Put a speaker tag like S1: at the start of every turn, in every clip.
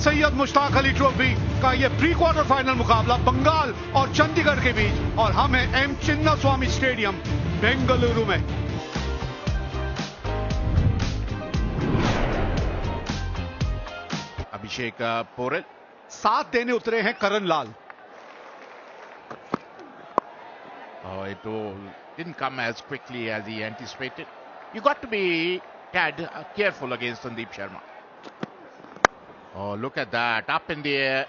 S1: Syed Mushtaq Ali trophy का ये pre quarter final मुकाबला बंगाल और चंडीगढ़ के बीच, और हम हैं एम चिन्नास्वामी स्टेडियम बेंगलुरु में।
S2: अभिषेक पोरेल
S1: साथ देने उतरे हैं करण लाल।
S2: It didn't come as quickly as he anticipated. You got to be tad careful against Sandeep Sharma. Oh, look at that. Up in the air.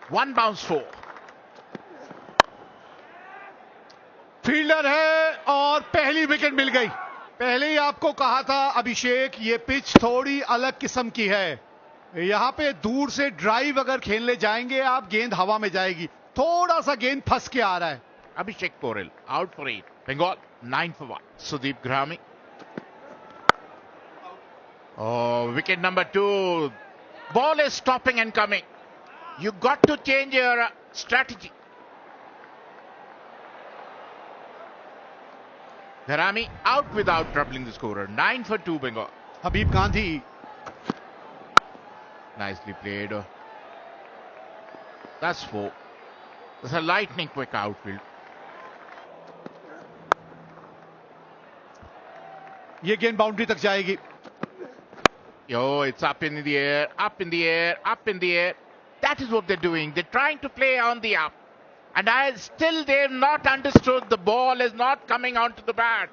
S2: One bounce four.
S1: Fielder है और पहली wicket मिल गई। पहले ही आपको कहा था अभिषेक, ये पिच थोड़ी अलग किस्म की है। यहां पे दूर से ड्राइव अगर खेलने जाएंगे आप, गेंद हवा में जाएगी। थोड़ा सा गेंद फंस के आ रहा है।
S2: Abhishek Porel out for 8. Bengal 9 for 1. Sudeep Grahami. Oh, wicket number 2. Ball is stopping and coming. You got to change your strategy. Grahami out without troubling the scorer. 9 for 2 Bengal.
S1: Habib Gandhi.
S2: Nicely played. That's 4. It's a lightning quick outfield.
S1: ये गेंद boundary तक जाएगी।
S2: Yo, it's up in the air, up in the air, up in the air. That is what they're doing. They're trying to play on the up. And they've not understood the ball is not coming onto the bat.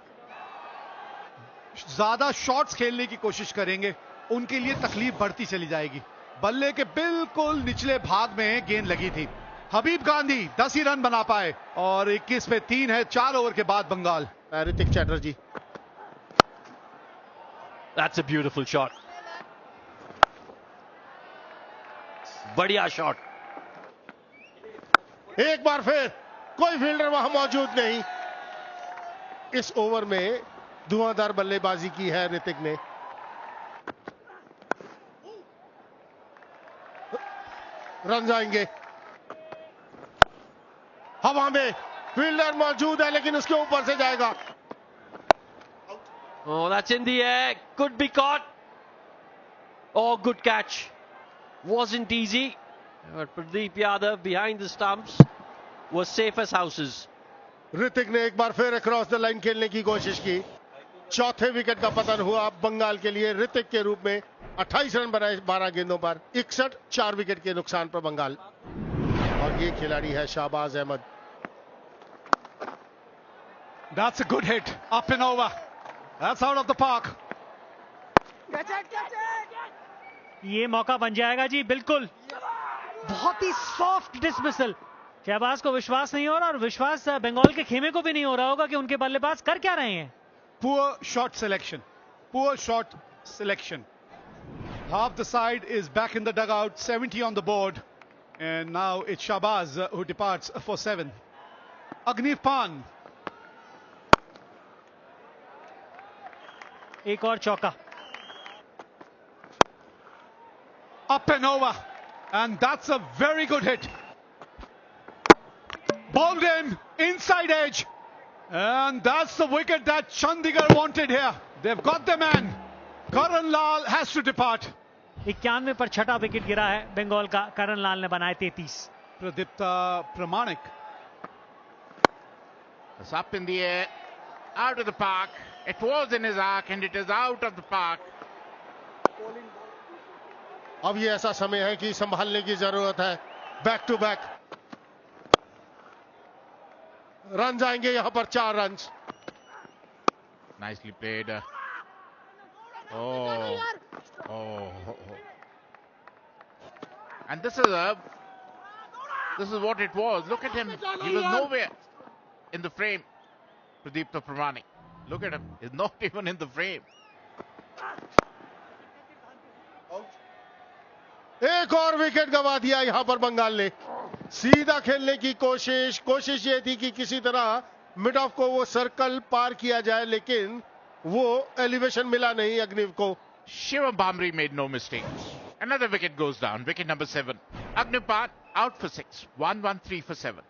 S1: ज्यादा shots खेलने की कोशिश करेंगे, उनके लिए तकलीफ बढ़ती चली जाएगी। बल्ले के बिल्कुल निचले भाग में गेंद लगी थी। हबीब गांधी 10 ही रन बना पाए और 21 पे 3 है 4 ओवर के बाद Bengal.
S3: Ritik Chatterjee.
S4: That's a beautiful shot. बढ़िया शॉट।
S3: एक बार फिर कोई फील्डर वहां मौजूद नहीं। इस ओवर में धुआंधार बल्लेबाजी की है ऋतिक ने। रन जाएंगे। हवा में फील्डर मौजूद है लेकिन उसके ऊपर से जाएगा।
S4: Oh, that's in the air. Could be caught. Oh, good catch. Wasn't easy. But Pradeep Yadav behind the stumps was safe as houses.
S3: Hrithik ने एक बार फिर अक्रॉस द लाइन खेलने की कोशिश की। चौथे विकेट का पतन हुआ बंगाल के लिए ऋतिक के रूप में। 28 रन बनाए 12 गेंदों पर। 61 4 विकेट के नुकसान पर बंगाल। और ये खिलाड़ी है Shahbaz Ahmad.
S1: That's a good hit. Up and over. That's out of the park.
S5: ये मौका बन जाएगा जी, बिल्कुल। बहुत ही सॉफ्ट डिसमिसल। शहबाज को विश्वास नहीं हो रहा, और विश्वास बंगाल के खेमे को भी नहीं हो रहा होगा कि उनके बल्लेबाज कर क्या रहे हैं।
S1: Poor shot selection. Poor shot selection. Half the side is back in the dugout. 70 on the board. And now it's Shahbaz who departs for 7. Agniv Pan.
S5: एक और चौका।
S1: Up and over. And that's a very good hit. Bowled in, inside edge. And that's the wicket that Chandigarh wanted here. They've got the man. Karan Lal has to depart.
S5: 91 पर छठा wicket गिरा है बंगाल का। करण लाल ने बनाए 33।
S1: Pradipta Pramanik.
S2: It's up in the air, out of the park. It was in his arc and it is out of the park.
S3: अब ये ऐसा समय है कि संभालने की जरूरत है। बैक टू बैक रन जाएंगे यहां पर। 4 run.
S2: Nicely played. Oh. And this is what it was. Look at him. He was nowhere in the frame. Pradeep Pramanik. Look at him. He's not even in the frame.
S3: एक और wicket गंवा दिया यहां पर बंगाल ने। सीधा खेलने की कोशिश ये थी कि किसी तरह मिड ऑफ को वो सर्कल पार किया जाए, लेकिन वो एलिवेशन मिला नहीं अग्निव को।
S2: Shivam Bamri made no mistakes. Another wicket goes down. Wicket number 7. Agniv Pat out for 6. 1-1-3 for 7.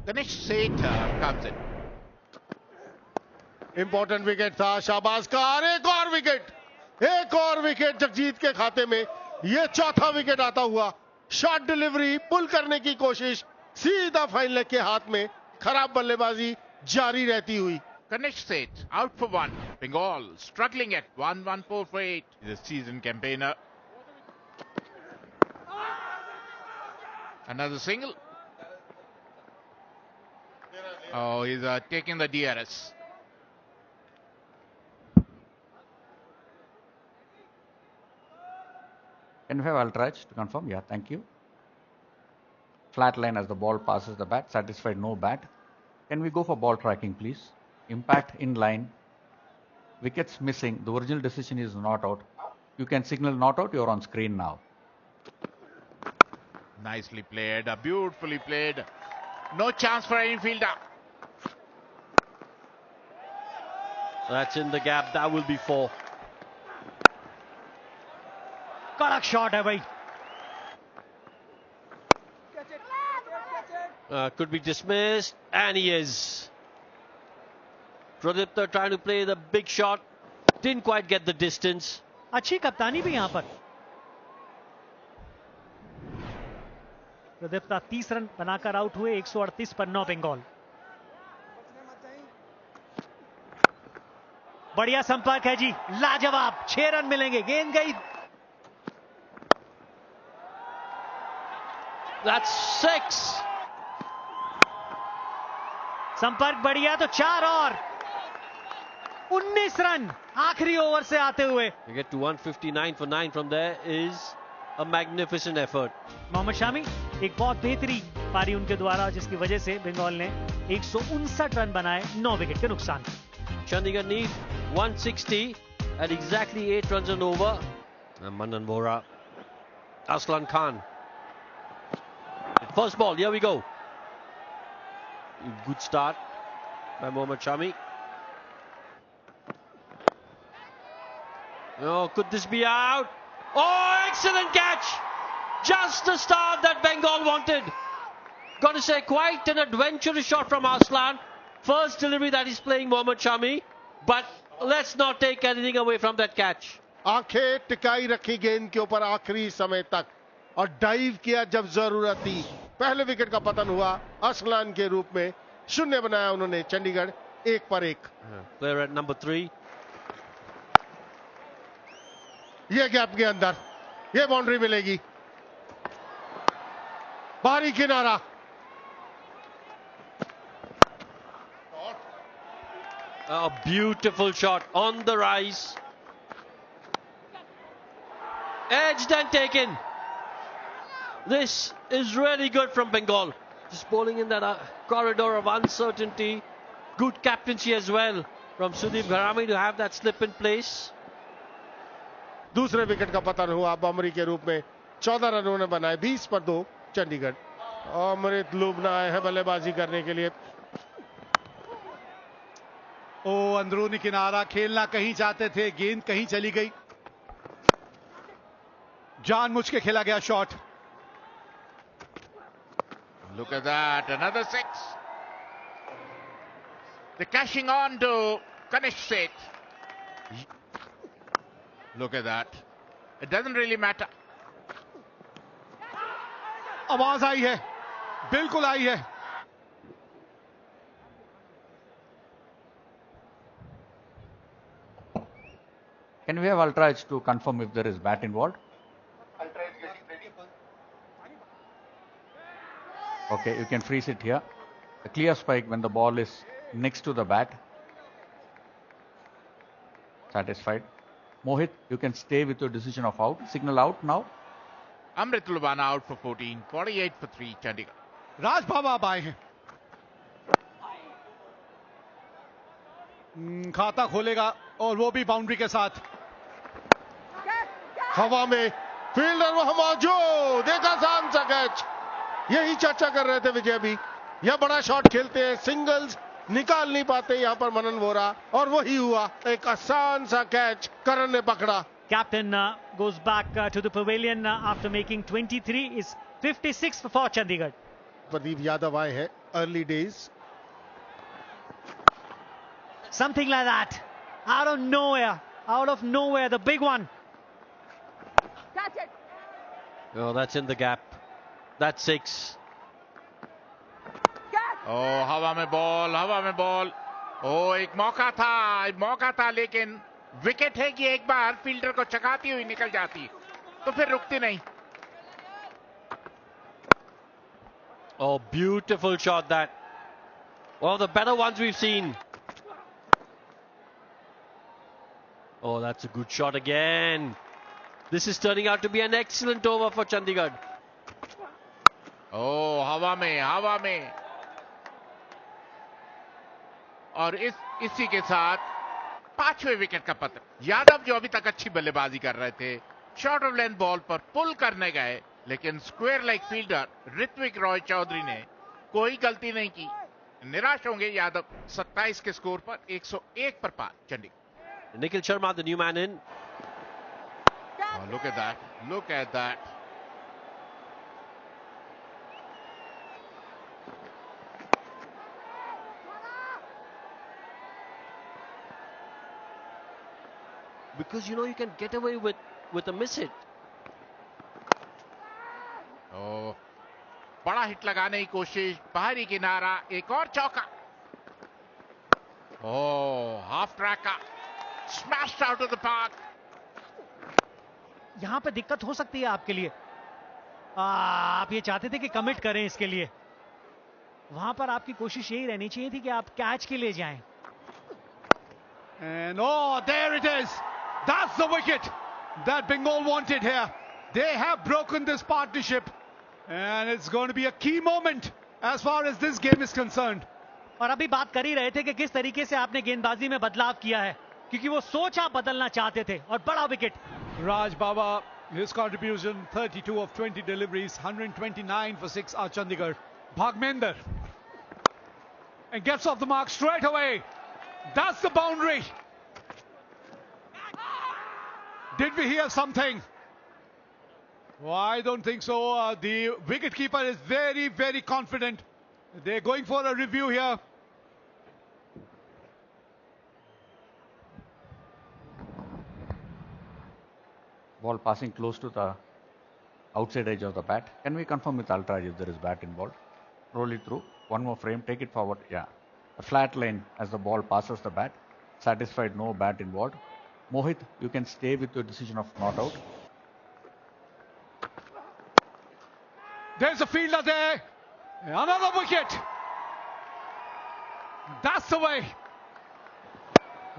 S2: Ganesh Seth comes in.
S3: Important wicket था शाहबाज का। और एक और विकेट जगजीत के खाते में। ये चौथा विकेट आता हुआ, शॉट डिलीवरी पुल करने की कोशिश, सीधा फाइन लेग के हाथ में, खराब बल्लेबाजी जारी रहती हुई।
S2: Ganesh Seth out for 1. Bengal struggling at 1-1-4 for 8. The season campaigner. Another single. Oh, he's taking the DRS.
S6: Can we have Ultrach to confirm? Yeah, thank you. Flat line as the ball passes the bat. Satisfied, no bat. Can we go for ball tracking, please? Impact in line. Wickets missing. The original decision is not out. You can signal not out. You're on screen now.
S2: Nicely played. Beautifully played. No chance for any fielder.
S4: That's in the gap. That will be 4.
S5: कड़क shot है भाई.
S4: Could be dismissed, and he is. Pradipta trying to play the big shot, didn't quite get the distance.
S5: अच्छी कप्तानी भी यहां पर. Pradipta 30 run बनाकर out हुए. 138 पर 9 बंगाल. बढ़िया संपर्क है जी, लाजवाब. 6 रन मिलेंगे. गेंद गई.
S4: That's 6.
S5: संपर्क बढ़िया तो 4 और 19 रन आखिरी ओवर से आते हुए.
S4: To get to 159 for 9 from there is a magnificent effort.
S5: Mohammad Shami एक बहुत बेहतरीन पारी उनके द्वारा, जिसकी वजह से बंगाल ने 159 रन बनाए 9 विकेट के नुकसान.
S4: Chandigarh need 160 at exactly 8 runs and over. And Manan Vora, Aslan Khan. First ball, here we go. Good start by Mohammad Shami. Oh, could this be out? Oh, excellent catch! Just the start that Bengal wanted. Got to say, quite an adventurous shot from Aslan. First delivery that he's playing Mohammad Shami. But let's not take anything away from that catch.
S3: आंखें टिकाई रखी गेंद के ऊपर आखिरी समय तक और dive किया जब जरूरत थी. पहले विकेट का पतन हुआ असलान के रूप में. शून्य बनाया उन्होंने चंडीगढ़ 1 पर 1.
S4: Player at number 3.
S3: ये गैप के अंदर ये बाउंड्री मिलेगी. बाहरी किनारा.
S4: A beautiful shot on the rise. Edged and taken. This is really good from Bengal. Just bowling in that corridor of uncertainty. Good captaincy as well from Sudeep Gharami to have that slip in place.
S3: दूसरे wicket का पतन हुआ बमरी के रूप में. 14 run उन्होंने बनाए. 20 पर 2 चंडीगढ़. अमृत लुबना आए हैं बल्लेबाजी करने के लिए.
S1: ओ अंदरूनी किनारा खेलना कहीं चाहते थे, गेंद कहीं चली गई. जानबूझ के खेला गया shot.
S2: Look at that, another 6. They're cashing on to Ganesh Seth. Look at that. It doesn't really matter.
S1: आवाज आई है, बिल्कुल आई है.
S6: Can we have Ultrach to confirm if there is bat involved? Okay, you can freeze it here. A clear spike when the ball is next to the bat. Satisfied. Mohit, you can stay with your decision of out. Signal out now.
S2: Amrit Lubana out for 14, 48 for 3, Chandigarh.
S1: राज बाबा अब आए हैं. खाता खोलेगा और वो भी boundary के साथ.
S3: हवा में फील्डर वहां मौजूद. देखा आसान सा कैच. यही चर्चा कर रहे थे विजय भी. यह बड़ा शॉट खेलते हैं, सिंगल्स निकाल नहीं पाते यहां पर मनन वोरा, और वही हुआ. एक आसान सा कैच करण ने पकड़ा.
S5: Captain goes back to the pavilion after making 23. Is 56 for Chandigarh.
S3: Pradeep Yadav आए हैं. Early days.
S5: Something like that. Out of nowhere, the big one.
S4: Oh, that's in the gap. That's 6.
S2: Oh, हवा में बॉल. Oh, एक मौका था लेकिन wicket है कि एक बार फील्डर को चकाती हुई निकल जाती तो फिर रुकती नहीं.
S4: Oh, beautiful shot that. One of the better ones we've seen. Oh, that's a good shot again. This is turning out to be an excellent over for Chandigarh.
S2: Oh, हवा में. और इसी के साथ 5वें विकेट का पतन. यादव जो अभी तक अच्छी बल्लेबाजी कर रहे थे, शॉर्ट ऑफ लेंथ बॉल पर पुल करने गए, लेकिन square leg fielder Ritwik Roy Chowdhury ने कोई गलती नहीं की. निराश होंगे यादव. 27 के स्कोर पर 101 पर पार Chandigarh.
S4: Nikhil Sharma, the new man in.
S2: Oh, look at that.
S4: Because you can get away with a miss hit.
S2: Oh, बड़ा हिट लगाने की कोशिश. बाहरी किनारा. एक और चौका. Oh, half track का. Smashed out of the park.
S5: यहां पे दिक्कत हो सकती है आपके लिए. आप ये चाहते थे कि कमिट करें इसके लिए. वहां पर आपकी कोशिश यही रहनी चाहिए थी कि आप कैच के लिए जाएं.
S1: And oh, there it is. That's the wicket that Bengal wanted here. They have broken this partnership, and it's going to be a key moment as far as this game is concerned.
S5: और अभी बात कर ही रहे थे कि किस तरीके से आपने गेंदबाजी में बदलाव किया है, क्योंकि वो सोच आप बदलना चाहते थे. और बड़ा wicket.
S1: Raj Baba, his contribution 32 of 20 deliveries, 129 for 6 are Chandigarh. Bhagmender, and gets off the mark straight away. That's the boundary. Did we hear something? Well, I don't think so. The wicketkeeper is very, very confident. They're going for a review here.
S6: Ball passing close to the outside edge of the bat. Can we confirm with Ultraj if there is bat involved? Roll it through. One more frame. Take it forward. Yeah. A flat line as the ball passes the bat. Satisfied, no bat involved. Mohit, you can stay with your decision of not out.
S1: There's a fielder there. Another wicket. That's the way.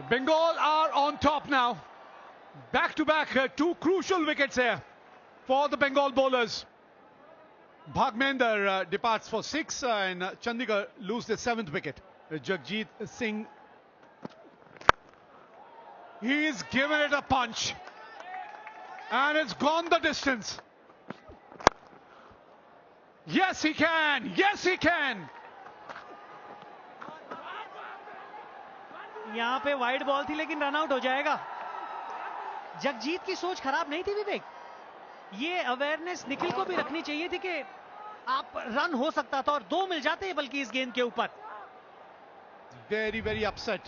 S1: Bengal are on top now. Back to back, 2 crucial wickets here for the Bengal bowlers. Bhagmender departs for 6 and Chandigarh lose their 7th wicket. Jagjit Singh, he's given it a punch and it's gone the distance. Yes, he can. Yes, he can.
S5: यहां पे wide ball थी लेकिन run out हो जाएगा. जगजीत की सोच खराब नहीं थी विवेक. ये अवेयरनेस निखिल को भी रखनी चाहिए थी कि आप रन हो सकता था और 2 मिल जाते बल्कि इस गेंद के ऊपर.
S1: Very, very upset.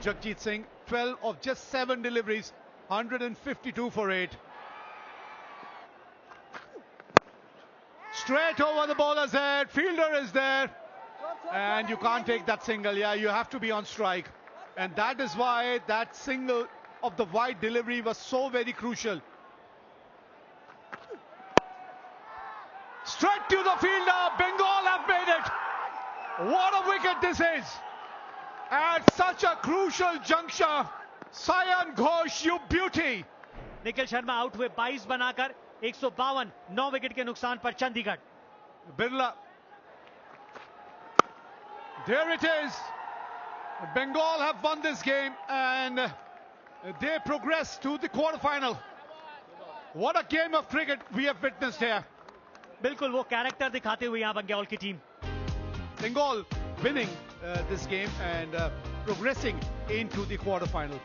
S1: Jagjit Singh, 12 of just 7 deliveries, 152 for 8. Straight over the bowler's head, fielder is there, and you can't take that single. Yeah, you have to be on strike. And that is why that single of the wide delivery was so very crucial. Straight to the fielder, Bengal have made it. What a wicket this is. At such a crucial juncture, Sayan Ghosh, you beauty.
S5: Nikhil Sharma out हुए 22 बनाकर 152, 9 wicket के नुकसान पर Chandigarh.
S1: Birla. There it is. Bengal have won this game and they progress to the quarterfinal. What a game of cricket we have witnessed here.
S5: बिल्कुल वो character दिखाते हुए यहां बंगाल की team.
S1: Bengal winning this game and progressing into the quarterfinal.